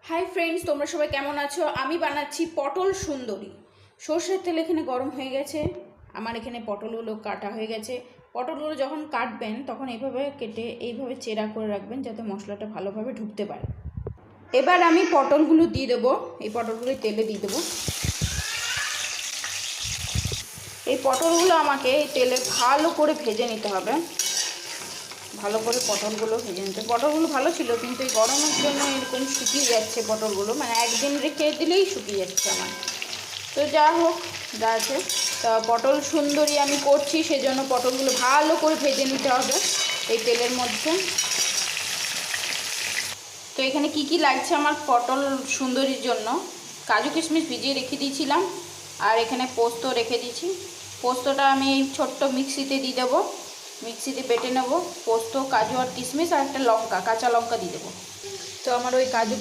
Hi friends, তোমরা সবাই কেমন আছো? আমি বানাচ্ছি পটল সুন্দরী। সর্ষের তেল এখানে গরম হয়ে গেছে। আমার এখানে পটলগুলো কাটা হয়ে গেছে। পটলগুলো যখন কাটবেন তখন এইভাবে কেটে এইভাবে চেরা করে রাখবেন যাতে মশলাটা ভালোভাবে ঢুকতে পারে। এবার আমি পটলগুলো দিয়ে দেবো, এই পটলগুলো তেলে দিয়ে দেবো। এই পটলগুলো আমাকে এই তেলে ভালো করে ভেজে নিতে হবে। ভালো করে পটলগুলো ভেজে নিতে। পটলগুলো ভালো ছিল, কিন্তু এই গরমের জন্য এরকম শুকিয়ে যাচ্ছে পটলগুলো, মানে একদিন রেখে দিলেই শুকিয়ে যাচ্ছে আমার। তো যা হোক, যা আছে। তা পটল সুন্দরী আমি করছি, সেজন্য পটলগুলো ভালো করে ভেজে নিতে হবে এই তেলের মধ্যে। তো এখানে কি কি লাগছে আমার পটল সুন্দরীর জন্য: কাজু কিশমিশ ভিজিয়ে রেখে দিয়েছিলাম, আর এখানে পোস্ত রেখে দিয়েছি। পোস্তটা আমি এই ছোট্ট মিক্সিতে দিয়ে দেবো, মিক্সিতে বেটে নেব। পোস্ত, কাজু আর কিশমিশ আর একটা লঙ্কা, কাঁচা লঙ্কা দিয়ে দেবো। তো আমার ওই কাজু